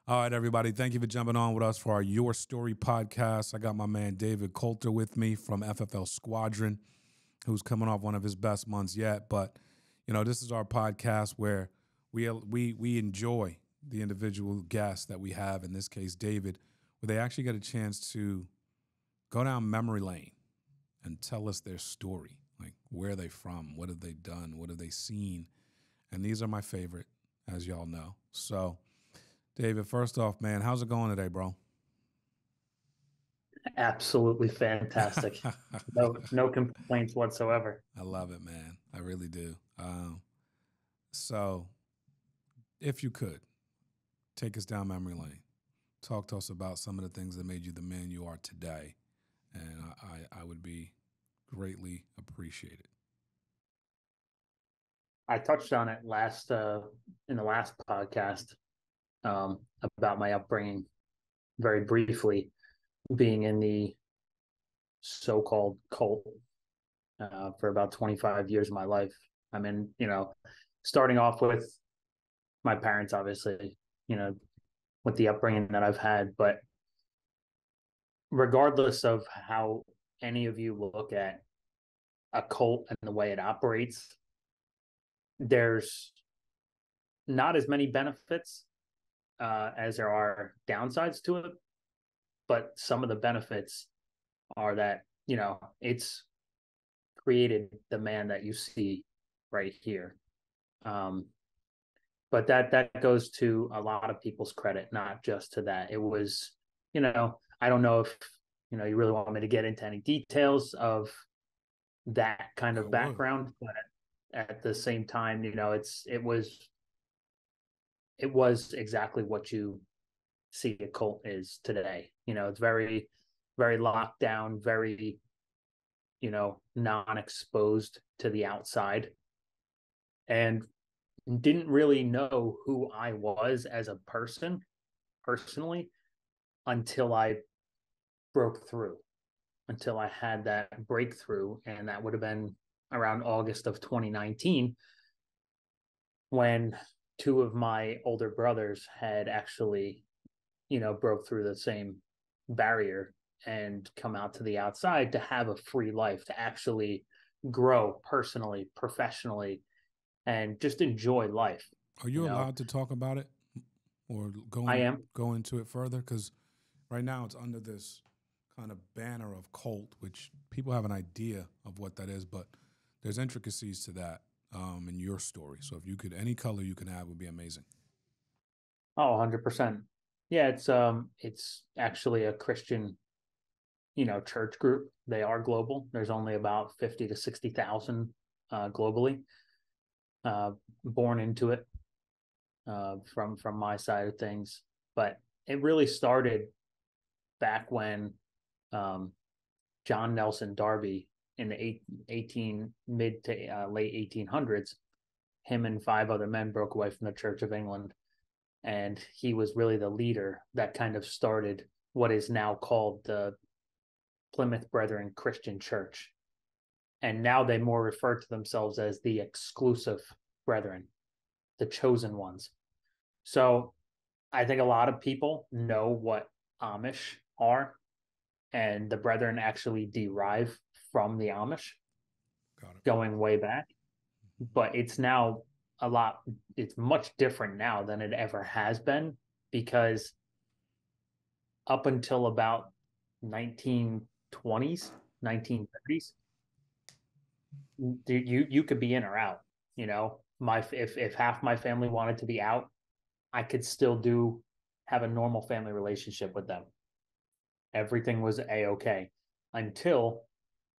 All right, everybody. Thank you for jumping on with us for our Your Story podcast. I got my man David Coulter with me from FFL Squadron, who's coming off one of his best months yet. But, this is our podcast where we enjoy the individual guests that we have, in this case, David, where they actually get a chance to go down memory lane and tell us their story. Like, where are they from? What have they done? What have they seen? And these are my favorite, as y'all know. So, David, first off, man, how's it going today, bro? Absolutely fantastic. No complaints whatsoever. I love it, man. I really do. So, if you could, take us down memory lane. Talk to us about some of the things that made you the man you are today. And I would be greatly appreciated. I touched on it in the last podcast about my upbringing very briefly, being in the so-called cult for about 25 years of my life. I mean, starting off with my parents, obviously, with the upbringing that I've had, but regardless of how any of you look at a cult and the way it operates, there's not as many benefits as there are downsides to it. But some of the benefits are that, it's created the man that you see right here. But that goes to a lot of people's credit, not just to that. It was, I don't know if, you really want me to get into any details of that kind of background, but at the same time, it was exactly what you see a cult is today. It's very, very locked down, very, non-exposed to the outside, and didn't really know who I was as a person personally until I broke through, until I had that breakthrough. And that would have been around August of 2019, when two of my older brothers had actually, broke through the same barrier and come out to the outside to have a free life, to actually grow personally, professionally, and just enjoy life. Are you allowed to talk about it or go into it further? Because right now it's under this kind of banner of cult, which people have an idea of what that is, but there's intricacies to that in your story. So if you could, any color you can add would be amazing. Oh, 100%. Yeah, it's actually a Christian, church group. They are global. There's only about 50 to 60,000 globally born into it from my side of things. But it really started back when John Nelson Darby in the mid to late 1800s, him and 5 other men broke away from the Church of England. And he was really the leader that kind of started what is now called the Plymouth Brethren Christian Church. And now they more refer to themselves as the exclusive brethren, the chosen ones. So I think a lot of people know what Amish are, and the brethren actually derive from the Amish, going way back. But it's now it's much different now than it ever has been, because up until about 1920s, 1930s, you could be in or out. If half my family wanted to be out, I could still have a normal family relationship with them. Everything was a-okay until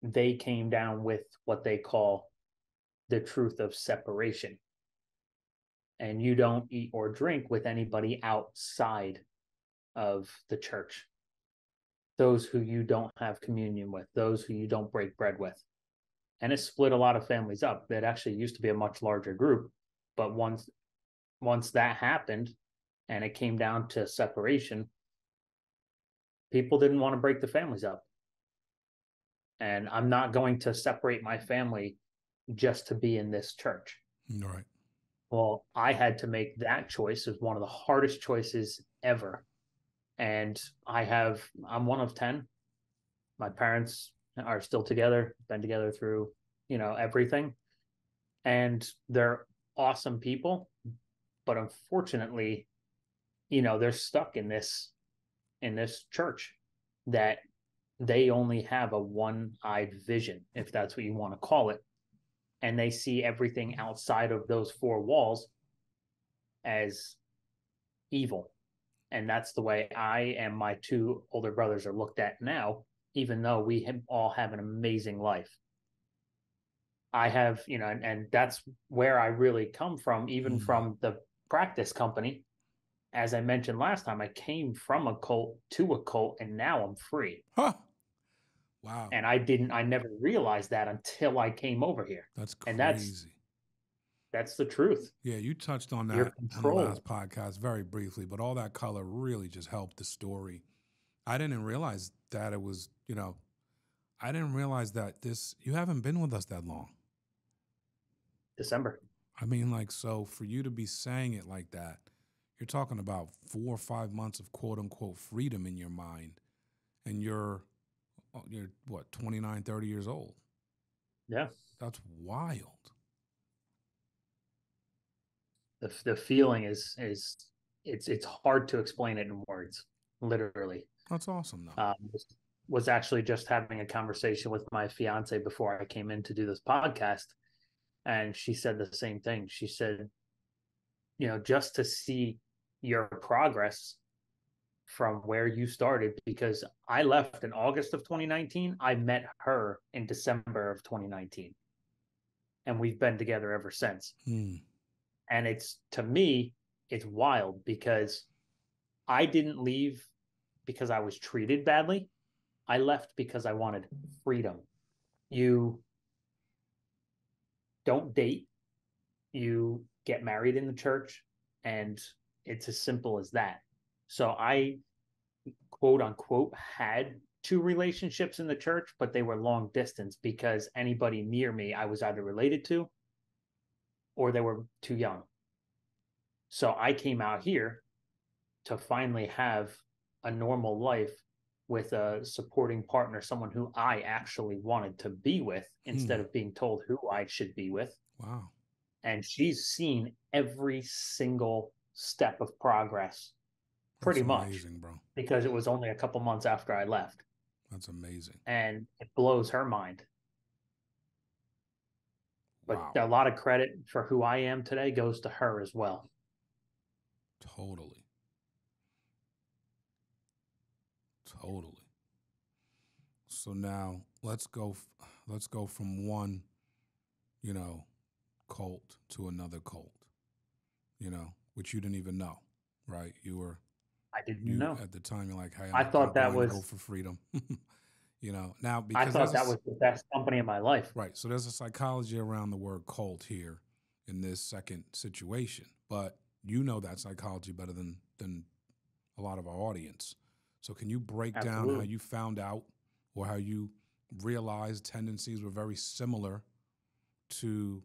they came down with what they call the truth of separation. And you don't eat or drink with anybody outside of the church. Those who you don't have communion with, those who you don't break bread with. And it split a lot of families up. It actually used to be a much larger group. But once that happened and it came down to separation, people didn't want to break the families up. And I'm not going to separate my family just to be in this church. Right. Well, I had to make that choice. It was one of the hardest choices ever. And I'm one of 10. My parents are still together, been together through, everything. And they're awesome people. But unfortunately, they're stuck in this church that they only have a one-eyed vision, if that's what you want to call it. And they see everything outside of those four walls as evil. And that's the way I and my two older brothers are looked at now, even though we all have an amazing life. I have, and that's where I really come from, even from the practice company. As I mentioned last time, I came from a cult to a cult, and now I'm free. Huh. Wow. And I never realized that until I came over here. That's crazy. And that's the truth. Yeah, you touched on You're that on the controlled. last podcast very briefly, but all that color really just helped the story. I didn't realize that it was, I didn't realize that you haven't been with us that long. December. I mean, so for you to be saying it like that, you're talking about 4 or 5 months of quote unquote freedom in your mind. And you're what, 29, 30 years old. Yeah. That's wild. The feeling is it's hard to explain it in words, literally. That's awesome though. Was actually just having a conversation with my fiance before I came in to do this podcast. And she said the same thing. She said, just to see your progress from where you started, because I left in August of 2019. I met her in December of 2019. And we've been together ever since. And to me, it's wild because I didn't leave because I was treated badly. I left because I wanted freedom. You don't date, you get married in the church, and it's as simple as that. So I, quote unquote, had 2 relationships in the church, but they were long distance because anybody near me I was either related to or they were too young. So I came out here to finally have a normal life with a supporting partner, someone who I actually wanted to be with instead of being told who I should be with. Wow. And she's seen every single step of progress pretty much. Amazing, bro. Because it was only a couple months after I left. That's amazing. And it blows her mind. But wow. A lot of credit for who I am today goes to her as well. Totally. So now let's go from one, cult to another cult, which you didn't even know, right? I didn't know. At the time, you're like, hey, I thought that was go for freedom. Now because I thought that was the best company in my life. Right. So there's a psychology around the word cult here in this second situation, but that psychology better than a lot of our audience. So can you break down how you found out or how you realized tendencies were very similar to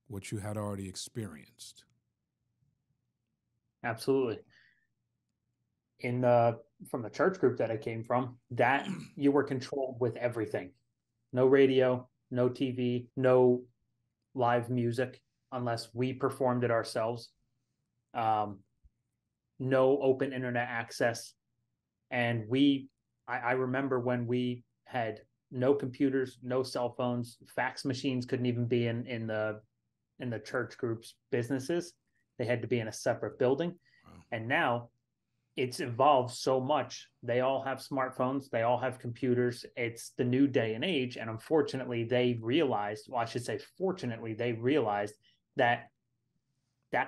what you had already experienced? Absolutely. From the church group that I came from, that you were controlled with everything. No radio, no TV, no live music unless we performed it ourselves. No open internet access. And I remember when we had no computers, no cell phones, fax machines couldn't even be in the church group's businesses. They had to be in a separate building. Wow. And now it's evolved so much. They all have smartphones. They all have computers. It's the new day and age. And unfortunately, fortunately, they realized that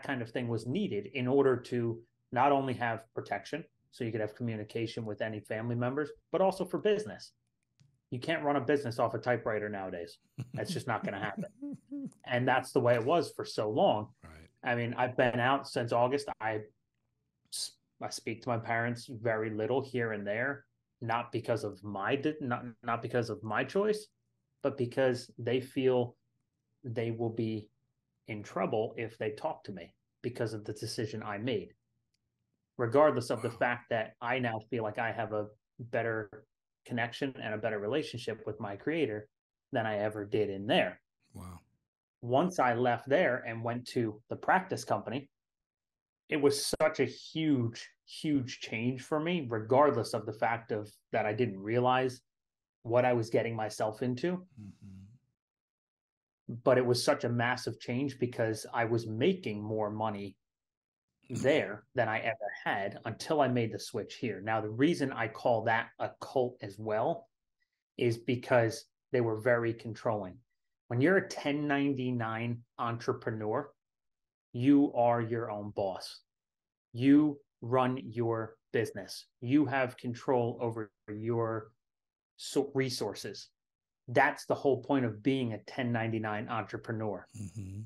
kind of thing was needed in order to not only have protection, so you could have communication with any family members, but also for business. You can't run a business off a typewriter nowadays. That's just not going to happen. And that's the way it was for so long. Right. I mean, I've been out since August. I speak to my parents very little here and there, not because of not because of my choice, but because they feel they will be in trouble if they talk to me because of the decision I made, regardless of the fact that I now feel like I have a better connection and a better relationship with my creator than I ever did in there. Wow. Once I left there and went to the practice company, it was such a huge, huge change for me, regardless of the fact of that I didn't realize what I was getting myself into. Mm-hmm. But it was such a massive change because I was making more money there than I ever had until I made the switch here. Now, the reason I call that a cult as well is because they were very controlling. When you're a 1099 entrepreneur, you are your own boss. You run your business. You have control over your resources. That's the whole point of being a 1099 entrepreneur. Mm-hmm.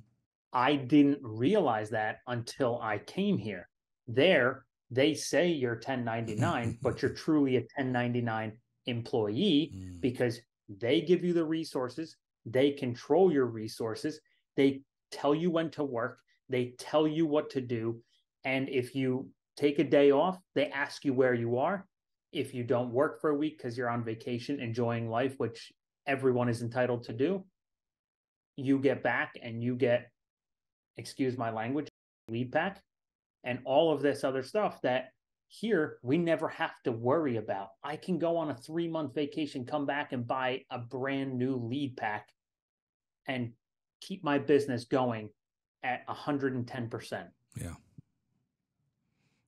I didn't realize that until I came here. There, they say you're 1099, but you're truly a 1099 employee because they give you the resources, they control your resources, they tell you when to work, they tell you what to do. And if you take a day off, they ask you where you are. If you don't work for a week because you're on vacation enjoying life, which everyone is entitled to do, you get back and you get, excuse my language, lead pack and all of this other stuff that here we never have to worry about. I can go on a 3-month vacation, come back and buy a brand new lead pack and keep my business going at 110%. Yeah.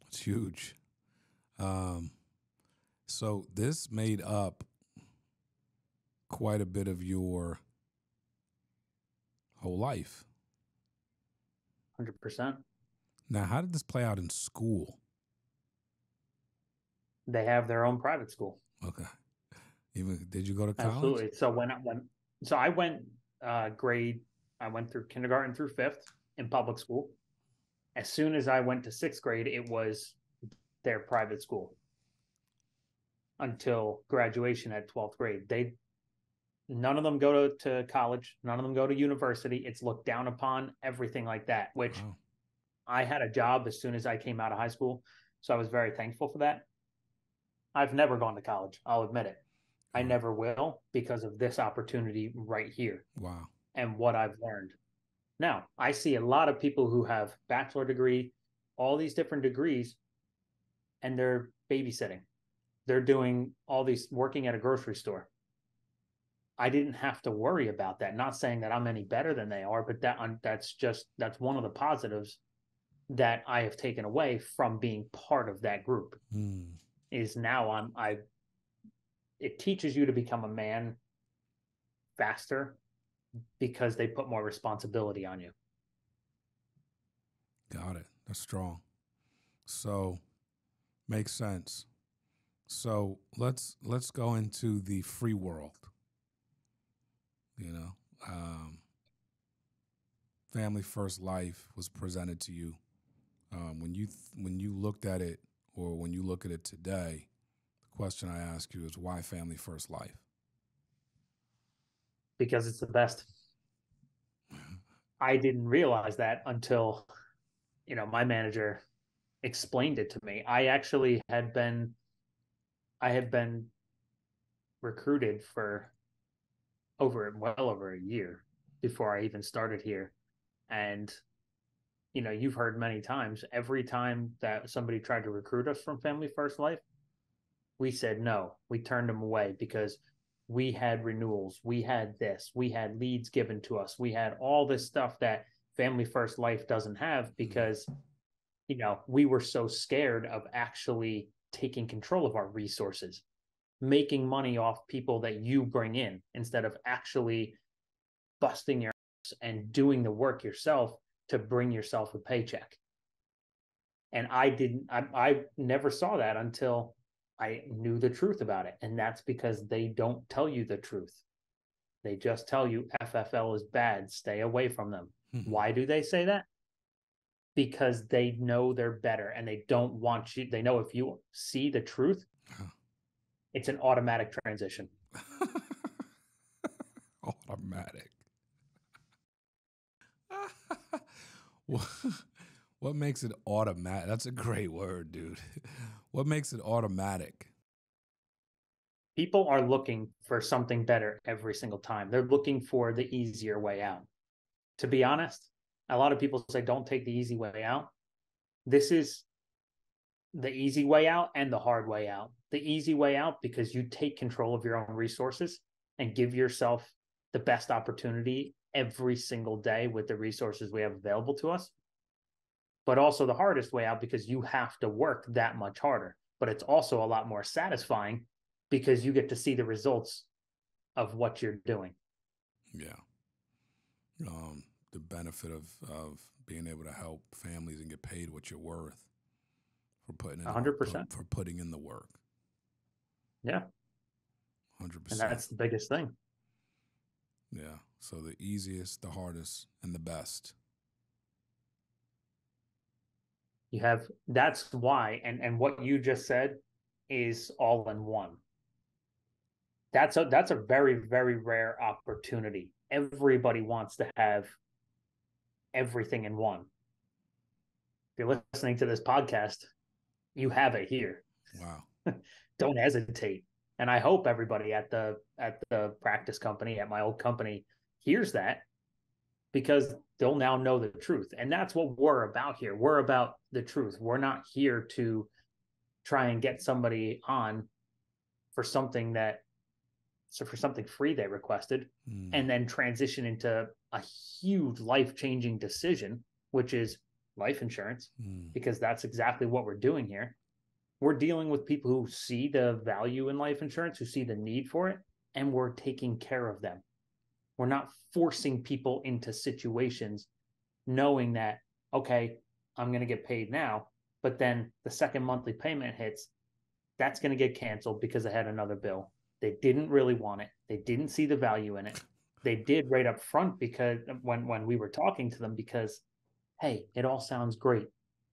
It's huge. So this made up quite a bit of your whole life. 100%. Now, how did this play out in school? They have their own private school. Okay. Even did you go to college? Absolutely. So I went I went through kindergarten through 5th in public school. As soon as I went to 6th grade, it was their private school until graduation at 12th grade. None of them go to college. None of them go to university. It's looked down upon, everything like that, which Wow. I had a job as soon as I came out of high school. So I was very thankful for that. I've never gone to college. I'll admit it. I never will because of this opportunity right here. Wow. And what I've learned. Now, I see a lot of people who have bachelor degree, all these different degrees, and they're babysitting. They're doing all these, working at a grocery store. I didn't have to worry about that. Not saying that I'm any better than they are, but that's one of the positives that I have taken away from being part of that group. Is now it teaches you to become a man faster because they put more responsibility on you. Got it. That's strong. So makes sense. So let's go into the free world. You know, family first life was presented to you. When you looked at it, or when you look at it today, the question I ask you is, why family first life? Because it's the best. I didn't realize that until, my manager explained it to me. I had been recruited for well over a year before I even started here. And, you've heard many times, every time that somebody tried to recruit us from Family First Life, we said no. We turned them away because we had renewals, we had this, we had leads given to us, we had all this stuff that Family First Life doesn't have because, we were so scared of actually taking control of our resources, making money off people that you bring in instead of actually busting your ass and doing the work yourself to bring yourself a paycheck. And I never saw that until I knew the truth about it. And that's because they don't tell you the truth. They just tell you FFL is bad. Stay away from them. Why do they say that? Because they know they're better and they don't want you. They know if you see the truth, it's an automatic transition. Automatic. What makes it automatic? That's a great word, dude. What makes it automatic? People are looking for something better every single time. They're looking for the easier way out. To be honest, a lot of people say don't take the easy way out. This is the easy way out and the hard way out. The easy way out because you take control of your own resources and give yourself the best opportunity every single day with the resources we have available to us. But also the hardest way out because you have to work that much harder. But it's also a lot more satisfying because you get to see the results of what you're doing. Yeah. The benefit of being able to help families and get paid what you're worth for putting in 100%. for putting in the work. Yeah. 100%. And that's the biggest thing. Yeah. So the easiest, the hardest, and the best. You have, that's why, and what you just said is all in one. That's a very, very rare opportunity. Everybody wants to have everything in one. If you're listening to this podcast, you have it here. Wow. Don't hesitate. And I hope everybody at the practice company, at my old company, hears that, because they'll now know the truth. And that's what we're about here. We're about the truth. We're not here to try and get somebody on for something free they requested and then transition into a huge life-changing decision, which is life insurance, because that's exactly what we're doing here. We're dealing with people who see the value in life insurance, who see the need for it, and we're taking care of them. We're not forcing people into situations knowing that, okay, I'm going to get paid now, but then the second monthly payment hits, that's going to get canceled because I had another bill. They didn't really want it. They didn't see the value in it. They did right up front because when we were talking to them, because, hey, it all sounds great.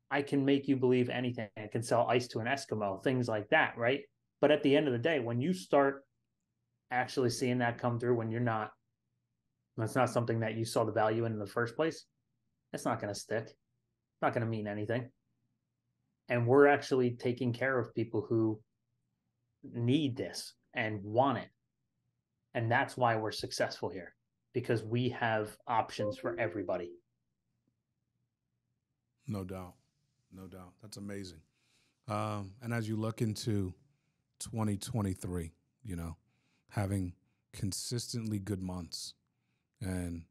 I can make you believe anything. I can sell ice to an Eskimo, things like that, right? But at the end of the day, when you start actually seeing that come through, when it's not something that you saw the value in the first place, it's not going to stick. It's not going to mean anything. And we're actually taking care of people who need this and want it. And that's why we're successful here, because we have options for everybody. No doubt. No doubt. That's amazing. And as you look into 2023, having consistently good months. And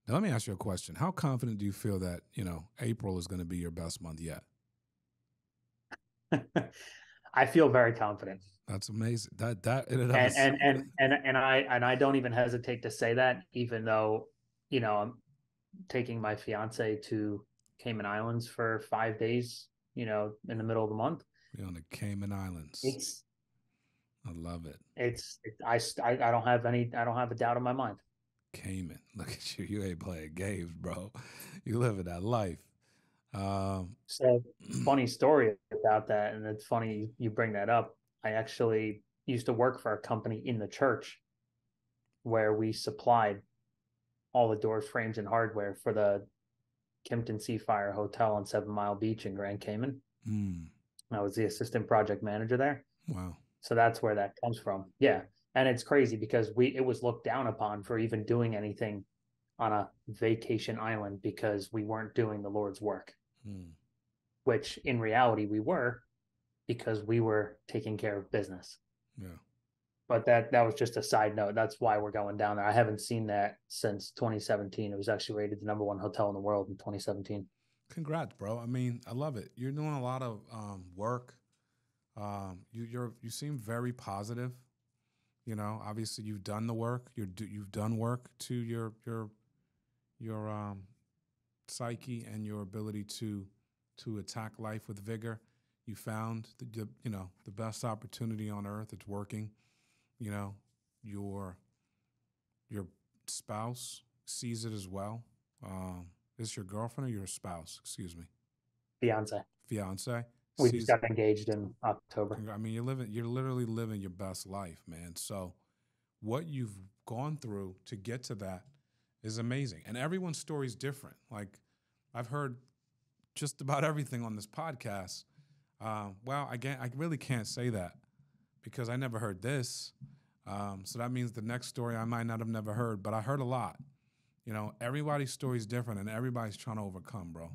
now let me ask you a question. How confident do you feel that, April is going to be your best month yet? I feel very confident. That's amazing. That and I don't even hesitate to say that, even though, I'm taking my fiance to Cayman Islands for 5 days, in the middle of the month. You're on the Cayman Islands. I love it. I don't have a doubt in my mind. Cayman, look at you. You ain't playing games, bro. You living that life. So funny story about that, and it's funny you bring that up. I actually used to work for a company in the church where we supplied all the doors, frames, and hardware for the Kimpton Seafire Hotel on 7 Mile Beach in Grand Cayman. I was the assistant project manager there. Wow. So that's where that comes from. Yeah. And it's crazy because it was looked down upon for even doing anything on a vacation island because we weren't doing the Lord's work, which in reality we were, because we were taking care of business. Yeah. But that was just a side note. That's why we're going down there. I haven't seen that since 2017. It was actually rated the #1 hotel in the world in 2017. Congrats, bro. I mean, I love it. You're doing a lot of work. You seem very positive. Obviously you've done the work. You've done work to your psyche and your ability to attack life with vigor. You found the best opportunity on earth. It's working. Your spouse sees it as well. Is your girlfriend or your spouse? Excuse me. Fiance. We just got engaged in October. I mean, you're literally living your best life, man. So what you've gone through to get to that is amazing. And everyone's story is different. Like I've heard just about everything on this podcast. Well, I really can't say that because I never heard this. So that means the next story I might not have never heard, but I heard a lot. You know, everybody's story is different and everybody's trying to overcome, bro.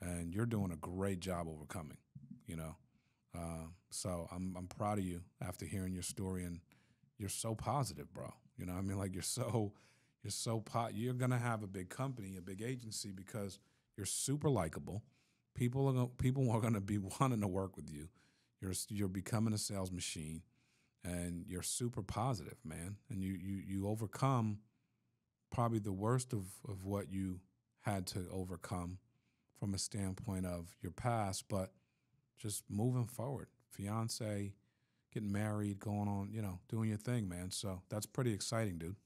And you're doing a great job overcoming, you know. So I'm proud of you after hearing your story, and you're so positive, bro. You know what I mean? Like you're gonna have a big company, a big agency because you're super likable. People are gonna be wanting to work with you. You're becoming a sales machine, and you're super positive, man. And you overcome probably the worst of what you had to overcome from a standpoint of your past, but just moving forward. Fiance, getting married, going on, you know, doing your thing, man. So that's pretty exciting, dude.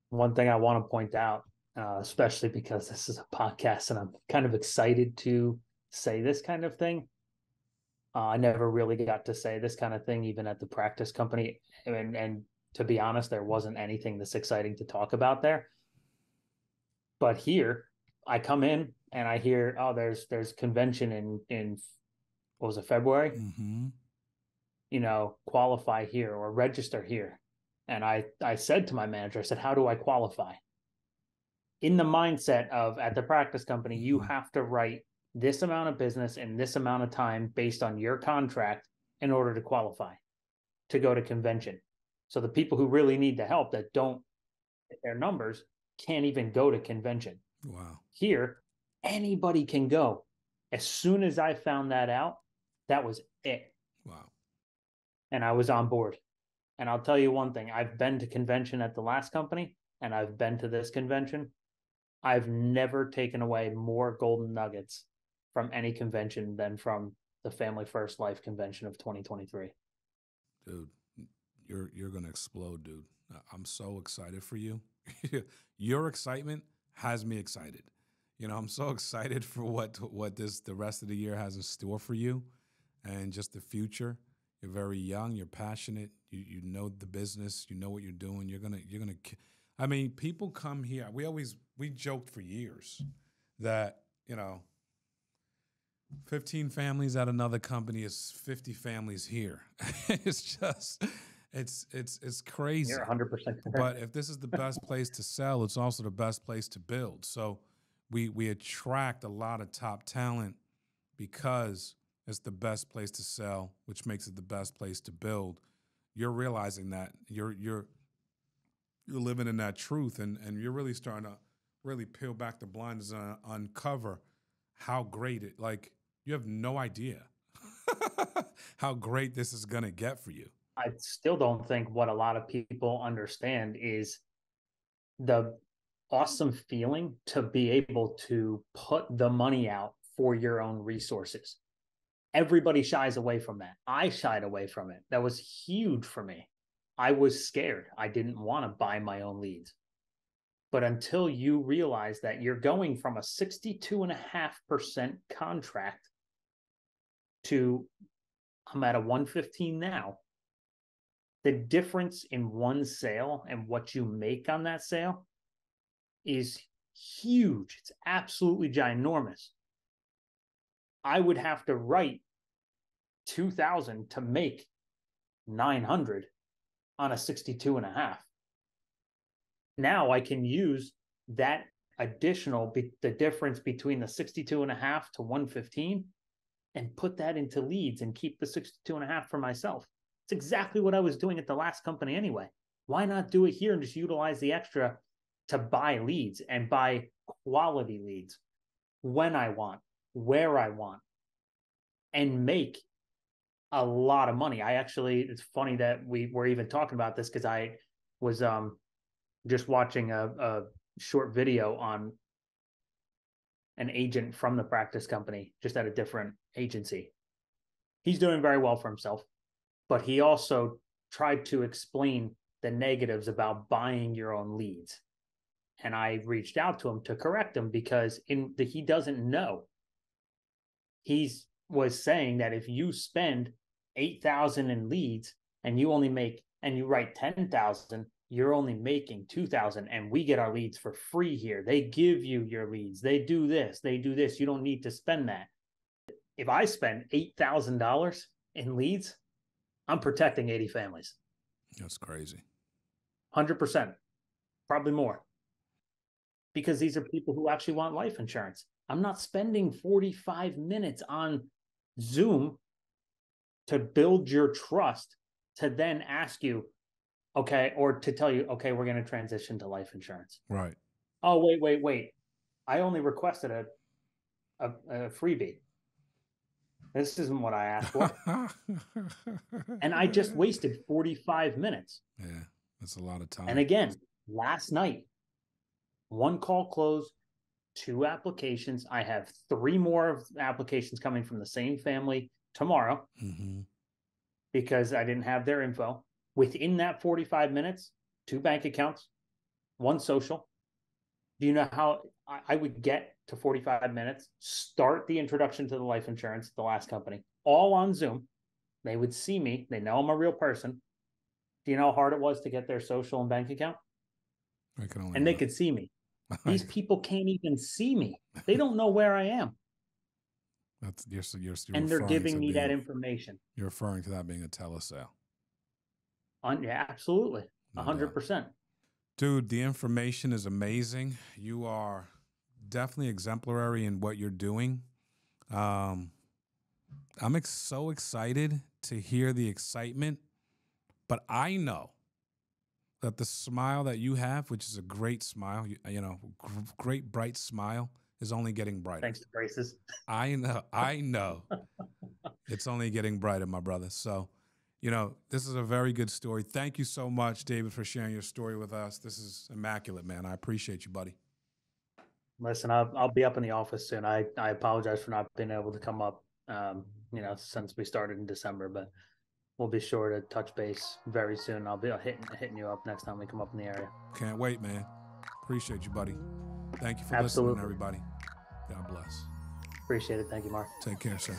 One thing I want to point out, especially because this is a podcast and I'm kind of excited to say this kind of thing. I never really got to say this kind of thing, even at the practice company. And to be honest, there wasn't anything this exciting to talk about there. But here, I come in and I hear, oh, there's convention in what was it, February? Mm-hmm. You know, qualify here or register here. And I said to my manager, I said, how do I qualify? In the mindset of at the practice company, you have to write this amount of business in this amount of time based on your contract in order to qualify to go to convention. So the people who really need the help that don't hit their numbers can't even go to convention. Wow. Here, anybody can go. As soon as I found that out, that was it. Wow. And I was on board. And I'll tell you one thing, I've been to convention at the last company and I've been to this convention. I've never taken away more golden nuggets from any convention than from the Family First Life convention of 2023. Dude, you're gonna explode, dude. I'm so excited for you. Your excitement has me excited. You know, I'm so excited for what the rest of the year has in store for you, and just the future. You're very young. You're passionate. You know the business. You know what you're doing. You're gonna. I mean, people come here. We joked for years that, you know, 15 families at another company is 50 families here. It's crazy. You're 100% correct. But if this is the best place to sell, it's also the best place to build. So we attract a lot of top talent because it's the best place to sell, which makes it the best place to build. You're realizing that you're living in that truth, and you're really starting to really peel back the blinders and uncover how great it, like, you have no idea how great this is going to get for you. I still don't think what a lot of people understand is the awesome feeling to be able to put the money out for your own resources. Everybody shies away from that. I shied away from it. That was huge for me. I was scared. I didn't want to buy my own leads. But until you realize that you're going from a 62.5% contract to, I'm at a 115 now, the difference in one sale and what you make on that sale is huge. It's absolutely ginormous. I would have to write 2,000 to make 900 on a 62.5. Now I can use that additional, the difference between the 62.5 to 115, and put that into leads and keep the 62.5 for myself. It's exactly what I was doing at the last company anyway. Why not do it here and just utilize the extra to buy leads and buy quality leads when I want, where I want, and make a lot of money. It's funny that we were even talking about this because I was just watching a short video on an agent from the practice company, just at a different agency. He's doing very well for himself, but he also tried to explain the negatives about buying your own leads. And I reached out to him to correct him because he doesn't know. He was saying that if you spend 8,000 in leads and you only make, and you write 10,000, you're only making 2,000 and we get our leads for free here. They give you your leads. They do this. They do this. You don't need to spend that. If I spend $8,000 in leads, I'm protecting 80 families. That's crazy. 100%, probably more. Because these are people who actually want life insurance. I'm not spending 45 minutes on Zoom to build your trust to then ask you, okay, or to tell you, okay, we're going to transition to life insurance. Right. Oh, wait. I only requested a freebie. This isn't what I asked for. And I just wasted 45 minutes. Yeah, that's a lot of time. And again, last night, one call closed, 2 applications. I have 3 more applications coming from the same family tomorrow because I didn't have their info. Within that 45 minutes, 2 bank accounts, 1 social. Do you know how I would get to 45 minutes, start the introduction to the life insurance, the last company, all on Zoom? They would see me. They know I'm a real person. Do you know how hard it was to get their social and bank account? And they could see me. These people can't even see me. They don't know where I am. You're and they're giving me that information. You're referring to that being a telesale. Yeah, absolutely. 100%. Dude, the information is amazing. You are definitely exemplary in what you're doing. I'm so excited to hear the excitement, but I know that the smile that you have, which is a great smile, great bright smile, is only getting brighter. Thanks to braces. I know. It's only getting brighter, my brother. So, this is a very good story. Thank you so much, David, for sharing your story with us. This is immaculate, man. I appreciate you, buddy. Listen, I'll be up in the office soon. I apologize for not being able to come up, since we started in December, but we'll be sure to touch base very soon. I'll be hitting you up next time we come up in the area. Can't wait, man. Appreciate you, buddy. Thank you for Absolutely. listening, everybody. God bless. Appreciate it. Thank you, Mark. Take care, sir.